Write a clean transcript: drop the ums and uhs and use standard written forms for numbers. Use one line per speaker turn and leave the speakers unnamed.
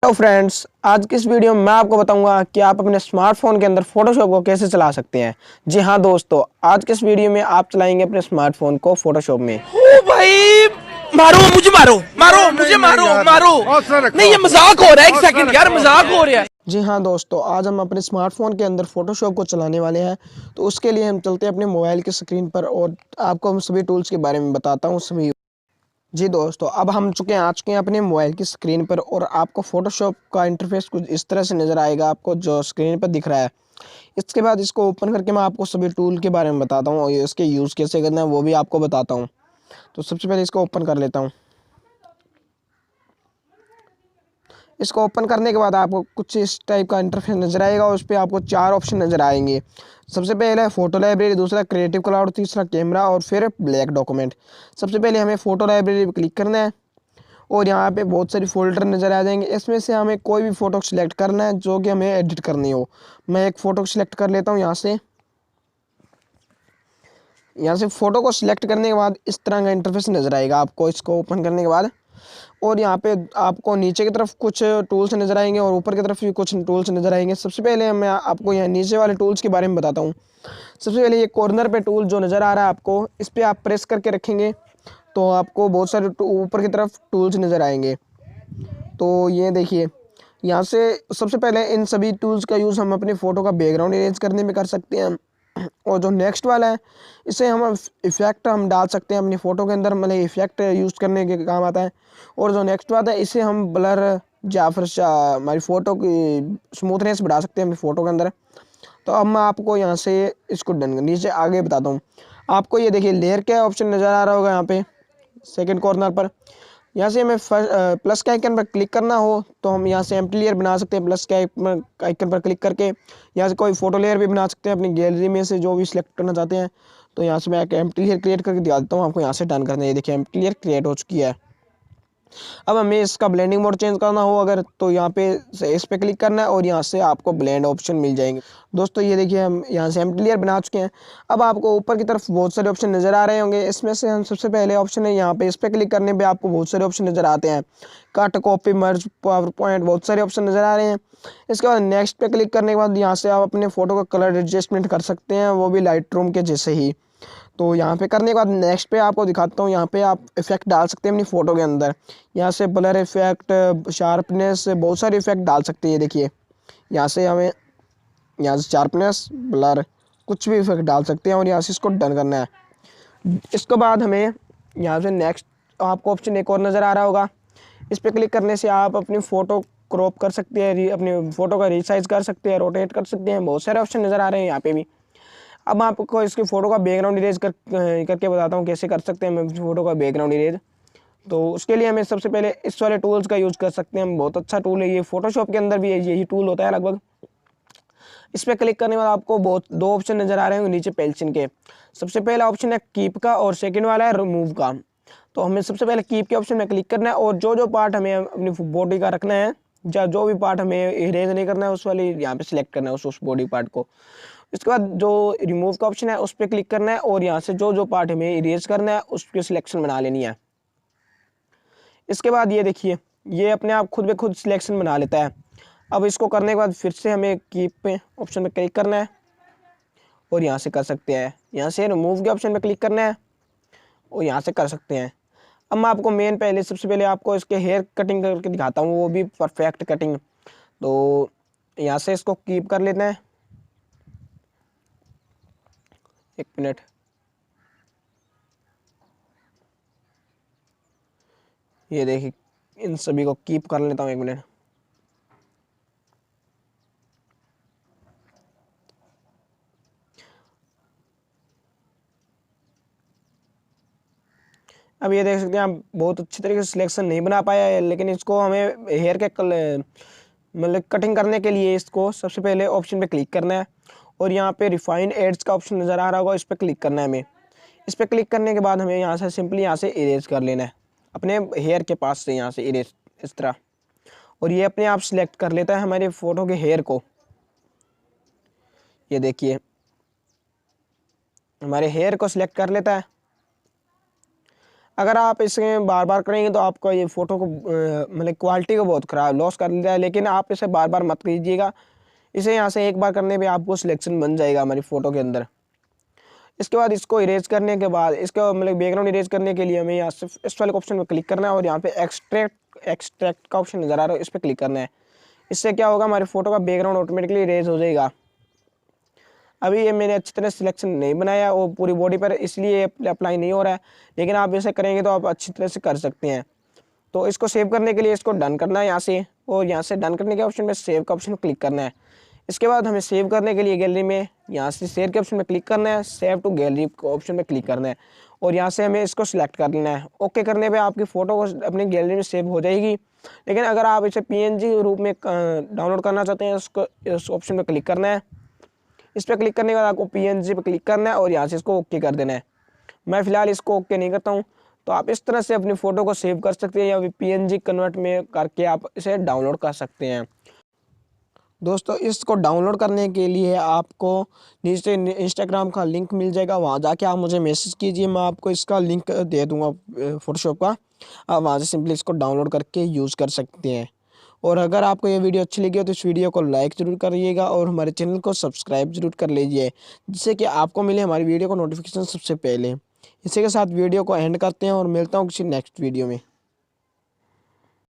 Hello friends, आज की इस वीडियो में मैं आपको बताऊंगा कि आप अपने स्मार्टफोन के अंदर फोटोशॉप को कैसे चला सकते हैं। जी हाँ दोस्तों, आज के इस वीडियो में आप चलाएंगे अपने स्मार्टफोन को फोटोशॉप में।
ओ भाई, मारो मुझे, मारो मुझे, मारो नहीं, ये मजाक हो रहा है। एक सेकंड यार, मजाक हो रहा है।
जी हाँ दोस्तों, आज हम अपने स्मार्टफोन के अंदर फोटोशॉप को चलाने वाले हैं। तो उसके लिए हम चलते हैं अपने मोबाइल की स्क्रीन पर और आपको हम सभी टूल्स के बारे में बताता हूँ सभी। जी दोस्तों, अब हम आ चुके हैं अपने मोबाइल की स्क्रीन पर और आपको फोटोशॉप का इंटरफेस कुछ इस तरह से नज़र आएगा, आपको जो स्क्रीन पर दिख रहा है। इसके बाद इसको ओपन करके मैं आपको सभी टूल के बारे में बताता हूँ और इसके यूज़ कैसे करना है वो भी आपको बताता हूँ। तो सबसे पहले इसको ओपन कर लेता हूँ। इसको ओपन करने के बाद आपको कुछ इस टाइप का इंटरफेस नज़र आएगा और उस पर आपको 4 ऑप्शन नज़र आएंगे। सबसे पहले है फ़ोटो लाइब्रेरी, दूसरा क्रिएटिव क्लाउड, तीसरा कैमरा और फिर ब्लैक डॉक्यूमेंट। सबसे पहले हमें फ़ोटो लाइब्रेरी पर क्लिक करना है और यहाँ पे बहुत सारी फ़ोल्डर नज़र आ जाएंगे। इसमें से हमें कोई भी फ़ोटो सिलेक्ट करना है जो कि हमें एडिट करनी हो। मैं एक फ़ोटो सिलेक्ट कर लेता हूँ। यहाँ से फ़ोटो को सिलेक्ट करने के बाद इस तरह का इंटरफेस नज़र आएगा आपको इसको ओपन करने के बाद। और यहाँ पे आपको नीचे की तरफ कुछ टूल्स नज़र आएंगे और ऊपर की तरफ भी कुछ टूल्स नज़र आएंगे। सबसे पहले मैं आपको यहाँ नीचे वाले टूल्स के बारे में बताता हूँ। सबसे पहले ये कॉर्नर पे टूल जो नज़र आ रहा है आपको, इस पर आप प्रेस करके रखेंगे तो आपको बहुत सारे ऊपर की तरफ टूल्स नज़र आएंगे। तो ये देखिए, यहाँ से सबसे पहले इन सभी टूल्स का यूज़ हम अपनी फ़ोटो का बैकग्राउंड इरेज करने में कर सकते हैं। और जो नेक्स्ट वाला है, इसे हम इफ़ेक्ट हम डाल सकते हैं अपनी फ़ोटो के अंदर, मतलब इफ़ेक्ट यूज़ करने के काम आता है। और जो नेक्स्ट बात है, इसे हम ब्लर या फिर हमारी फ़ोटो की स्मूथनेस बढ़ा सकते हैं अपनी फ़ोटो के अंदर। तो अब मैं आपको यहाँ से इसको डन नीचे आगे बताता हूँ। आपको ये देखिए लेयर का ऑप्शन नज़र आ रहा होगा यहाँ पे सेकंड कॉर्नर पर। यहाँ से हमें प्लस के आइकन पर क्लिक करना हो तो हम यहाँ से एम्प्टी लेयर बना सकते हैं। प्लस के आइकन पर क्लिक करके यहाँ से कोई फोटो लेयर भी बना सकते हैं अपनी गैलरी में से जो भी सिलेक्ट करना चाहते हैं। तो यहाँ से मैं एक एम्प्टी लेयर क्रिएट करके दिखा देता हूँ आपको। यहाँ से डन करना है, ये देखिए एम्प्टी लेयर क्रिएट हो चुकी है। अब हमें इसका ब्लेंडिंग मोड चेंज करना हो अगर, तो यहाँ पे इस पे क्लिक करना है और यहाँ से आपको ब्लेंड ऑप्शन मिल जाएंगे। दोस्तों ये देखिए हम यहाँ से एम्प्टी लेयर बना चुके हैं। अब आपको ऊपर की तरफ बहुत सारे ऑप्शन नज़र आ रहे होंगे। इसमें से हम सबसे पहले ऑप्शन है यहाँ पे, इस पे क्लिक करने पे आपको बहुत सारे ऑप्शन नज़र आते हैं। कट, कॉपी, मर्ज, पावर पॉइंट, बहुत सारे ऑप्शन नज़र आ रहे हैं। इसके बाद नेक्स्ट पे क्लिक करने के बाद यहाँ से आप अपने फ़ोटो का कलर एडजस्टमेंट कर सकते हैं, वो भी लाइटरूम के जैसे ही। तो यहाँ पे करने के बाद नेक्स्ट पे आपको दिखाता हूँ। यहाँ पे आप इफेक्ट डाल सकते हैं अपनी फ़ोटो के अंदर। यहाँ से ब्लर इफेक्ट, शार्पनेस, बहुत सारे इफेक्ट डाल सकते हैं। ये देखिए यहाँ से हमें यहाँ से शार्पनेस, ब्लर, कुछ भी इफेक्ट डाल सकते हैं और यहाँ से इसको डन करना है। इसके बाद हमें यहाँ से नेक्स्ट आपको ऑप्शन एक और नज़र आ रहा होगा। इस पर क्लिक करने से आप अपनी फ़ोटो क्रॉप कर सकते हैं, अपनी फ़ोटो का रीसाइज कर सकते हैं, रोटेट कर सकते हैं। बहुत सारे ऑप्शन नज़र आ रहे हैं यहाँ पे भी। अब मैं आपको इसकी फ़ोटो का बैकग्राउंड इरेज करके बताता हूँ कैसे कर सकते हैं हम फ़ोटो का बैकग्राउंड इरेज। तो उसके लिए हमें सबसे पहले इस वाले टूल्स का यूज़ कर सकते हैं हम। बहुत अच्छा टूल है ये, फोटोशॉप के अंदर भी यही टूल होता है लगभग। इस पर क्लिक करने के बाद आपको बहुत दो ऑप्शन नज़र आ रहे हैं नीचे पेंसिल के। सबसे पहला ऑप्शन है कीप का और सेकेंड वाला है रिमूव का। तो हमें सबसे पहले कीप के ऑप्शन में क्लिक करना है और जो जो पार्ट हमें अपनी बॉडी का रखना है या जो भी पार्ट हमें इरेज नहीं करना है उस वाली यहाँ पे सिलेक्ट करना है उस बॉडी पार्ट को। इसके बाद जो रिमूव का ऑप्शन है उस पर क्लिक करना है और यहाँ से जो जो पार्ट हमें इरेज करना है उसकी सिलेक्शन बना लेनी है। इसके बाद ये देखिए ये अपने आप खुद ब खुद सिलेक्शन बना लेता है। अब इसको करने के बाद फिर से हमें कीप पे ऑप्शन पे क्लिक करना है और यहाँ से कर सकते हैं। यहाँ से रिमूव के ऑप्शन पे क्लिक करना है और यहाँ से कर सकते हैं। अब मैं आपको पहले सबसे पहले आपको इसके हेयर कटिंग करके दिखाता हूँ, वो भी परफेक्ट कटिंग। तो यहाँ से इसको कीप कर लेते हैं, एक मिनट। ये देखिए इन सभी को कीप कर लेता हूँ, एक मिनट। अब ये देख सकते हैं आप बहुत अच्छी तरीके से सिलेक्शन नहीं बना पाया है, लेकिन इसको हमें हेयर के मतलब कटिंग करने के लिए इसको सबसे पहले ऑप्शन पे क्लिक करना है और यहाँ पे रिफाइन एड्स का ऑप्शन नज़र आ रहा होगा, इस पर क्लिक करना है हमें। इस पर क्लिक करने के बाद हमें यहाँ से सिंपली यहाँ से इरेज कर लेना है अपने हेयर के पास से, यहाँ से इरेज इस तरह। और ये अपने आप सिलेक्ट कर लेता है हमारे फ़ोटो के हेयर को। ये देखिए हमारे हेयर को सिलेक्ट कर लेता है। अगर आप इसे बार बार करेंगे तो आपको ये फ़ोटो को मतलब क्वालिटी को बहुत ख़राब लॉस कर देता है, लेकिन आप इसे बार बार मत कीजिएगा। इसे यहाँ से एक बार करने पे आपको सिलेक्शन बन जाएगा हमारी फ़ोटो के अंदर। इसके बाद इसको इरेज करने के बाद इसका मतलब बैकग्राउंड इरेज करने के लिए हमें यहाँ से इस वाले ऑप्शन पर क्लिक करना है और यहाँ पे एक्सट्रैक्ट का ऑप्शन नज़र आ रहा है, इस पर क्लिक करना है। इससे क्या होगा, हमारी फ़ोटो का बैकग्राउंड ऑटोमेटिकली इरेज हो जाएगा। अभी ये मैंने अच्छी तरह सिलेक्शन नहीं बनाया वो पूरी बॉडी पर, इसलिए अप्लाई नहीं हो रहा है, लेकिन आप ऐसे करेंगे तो आप अच्छी तरह से कर सकते हैं। तो इसको सेव करने के लिए इसको डन करना है यहाँ से, और यहाँ से डन करने के ऑप्शन में सेव का ऑप्शन क्लिक करना है। इसके बाद हमें सेव करने के लिए गैलरी में यहाँ से शेयर के ऑप्शन में क्लिक करना है, सेव टू गैलरी के ऑप्शन में क्लिक करना है और यहाँ से हमें इसको सिलेक्ट कर लेना है। ओके करने पे आपकी फ़ोटो को अपनी गैलरी में सेव हो जाएगी। लेकिन अगर आप इसे पीएनजी रूप में डाउनलोड करना चाहते हैं, उसको इस ऑप्शन में क्लिक करना है। इस पर क्लिक करने के बाद आपको पीएनजी पर क्लिक करना है और यहाँ से इसको ओके कर देना है। मैं फ़िलहाल इसको ओके नहीं करता हूँ। तो आप इस तरह से अपनी फ़ोटो को सेव कर सकते हैं या फिर पीएनजी कन्वर्ट में करके आप इसे डाउनलोड कर सकते हैं। दोस्तों, इसको डाउनलोड करने के लिए आपको नीचे इंस्टाग्राम का लिंक मिल जाएगा, वहाँ जाके आप मुझे मैसेज कीजिए, मैं आपको इसका लिंक दे दूँगा फ़ोटोशॉप का। आप वहाँ से सिंपली इसको डाउनलोड करके यूज़ कर सकते हैं। और अगर आपको ये वीडियो अच्छी लगी हो तो इस वीडियो को लाइक ज़रूर करिएगा और हमारे चैनल को सब्सक्राइब ज़रूर कर लीजिए, जिससे कि आपको मिले हमारी वीडियो को नोटिफिकेशन सबसे पहले। इसी के साथ वीडियो को एंड करते हैं और मिलता हूँ किसी नेक्स्ट वीडियो में।